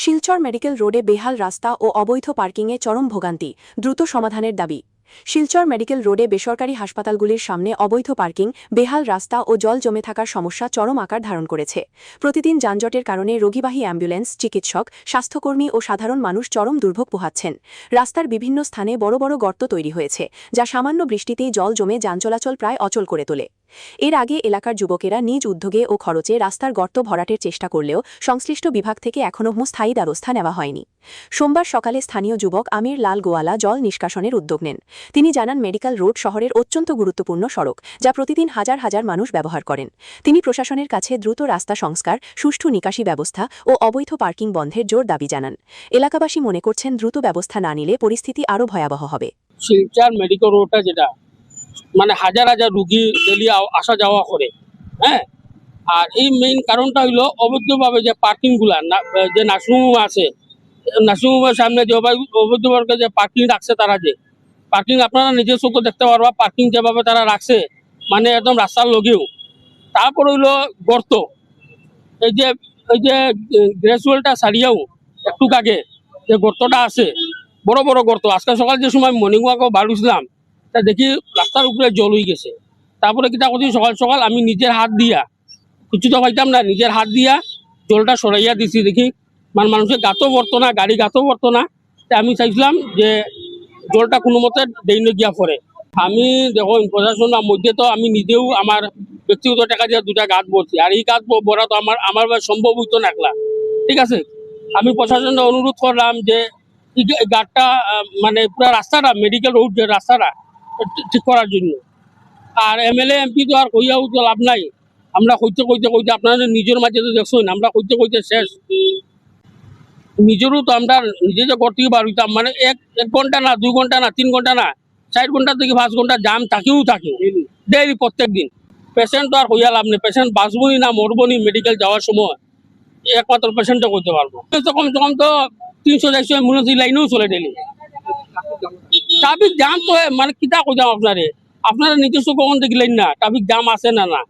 Silchar medical রোডে বেহাল রাস্তা ও অবৈধ পার্কিংয়ে চরম ভোগান্তি, দ্রুত সমাধানের দাবি। শিলচর মেডিকেল রোডে বেসরকারি হাসপাতালগুলির সামনে অবৈধ পার্কিং, বেহাল রাস্তা ও জল জমে থাকার সমস্যা চরম আকার ধারণ করেছে। প্রতিদিন যানজটের কারণে রোগীবাহী অ্যাম্বুলেন্স, চিকিৎসক, স্বাস্থ্যকর্মী ও সাধারণ মানুষ চরম দুর্ভোগ পোহাচ্ছেন। রাস্তার বিভিন্ন স্থানে বড় বড় গর্ত তৈরি হয়েছে, যা সামান্য বৃষ্টিতেই জল জমে যান চলাচল প্রায় অচল করে তোলে। এর আগে এলাকার যুবকেরা নিজ উদ্যোগে ও খরচে রাস্তার গর্ত ভরাটের চেষ্টা করলেও সংশ্লিষ্ট বিভাগ থেকে এখনও স্থায়ী ব্যবস্থা নেওয়া হয়নি। সোমবার সকালে স্থানীয় যুবক আমির লাল গোয়ালা জল নিষ্কাশনের উদ্যোগ নেন। তিনি জানান, মেডিকেল রোড শহরের অত্যন্ত গুরুত্বপূর্ণ সড়ক, যা প্রতিদিন হাজার হাজার মানুষ ব্যবহার করেন। তিনি প্রশাসনের কাছে দ্রুত রাস্তা সংস্কার, সুষ্ঠু নিকাশি ব্যবস্থা ও অবৈধ পার্কিং বন্ধের জোর দাবি জানান। এলাকাবাসী মনে করছেন, দ্রুত ব্যবস্থা না নিলে পরিস্থিতি আরও ভয়াবহ হবে। শিলচর মেডিকেল রোডটা যেটা মানে হাজার হাজার রুগী ডেলি আসা যাওয়া করে, হ্যাঁ। আর এই মেইন কারণটা হইলো অবৈধভাবে যে পার্কিংগুলা যে নার্সিংহোম আছে, নার্সিংহোমের সামনে যে অবৈধভাবে যে পার্কিং রাখছে, তারা যে পার্কিং আপনারা নিজের চোখে দেখতে পারবা, পার্কিং যেভাবে তারা রাখছে মানে একদম রাস্তার লগেও। তারপর হইলো গর্ত, এই যে গ্রেজুয়ালটা সারিয়েও একটু আগে যে গর্তটা আছে, বড় বড় গর্ত। আজকে সকাল যে সময় মর্নিং ওয়াকও বাড়ুছিলাম, তা দেখি রাস্তার উপরে জল হয়ে গেছে। তারপরে কিতা করছি, সকাল সকাল আমি নিজের হাত দিয়া, কিছু তো পাইতাম না, নিজের হাত দিয়া জলটা সরাইয়া দিছি। দেখি মানুষের গাতও পড়তো না, গাড়ি গাতও পড়তো না। তা আমি চাইছিলাম যে জলটা কোনো মতে ডেইনে গিয়া পড়ে। আমি দেখো প্রশাসনের মধ্যে তো আমি নিজেও আমার ব্যক্তিগত টাকা দিয়ে দুটা গাছ ভরছি, আর এই গাছ ভরা তো আমার সম্ভব হইতো না একলা। ঠিক আছে, আমি প্রশাসনকে অনুরোধ করলাম যে গাছটা মানে পুরো রাস্তাটা, মেডিকেল রোড যে রাস্তাটা ঠিক করার জন্য। আর এমএলএ এমপি তো আর কইয়াও তো লাভ নাই। আমরা কইতে কইতে কইতে আপনাদের নিজের মাঝে তো দেখছেন, আমরা কইতে কইতে শেষ। নিজেরও তো আমরা নিজে যে ঘর থেকে বার হইতাম, মানে এক ঘন্টা না, 2 ঘন্টা না, 3 ঘন্টা না, 4 ঘন্টা থেকে 5 ঘন্টা জাম থাকেও থাকে ডেইলি প্রত্যেক দিন। পেশেন্ট তো আর কইয়া লাভ নেই, পেশেন্ট বাঁচবনি না মরবনি মেডিকেল যাওয়ার সময় একমাত্র পেশেন্টটা করতে পারবো। কমসে কম তো 300-400 অ্যাম্বুলেন্স লাইনেও চলে ডেলি। ট্রাফিক জাম তো মানে কিতা কইতাম আপনারা নিজস্ব কখন দেখলেন না ট্রাফিক জাম আছে না না।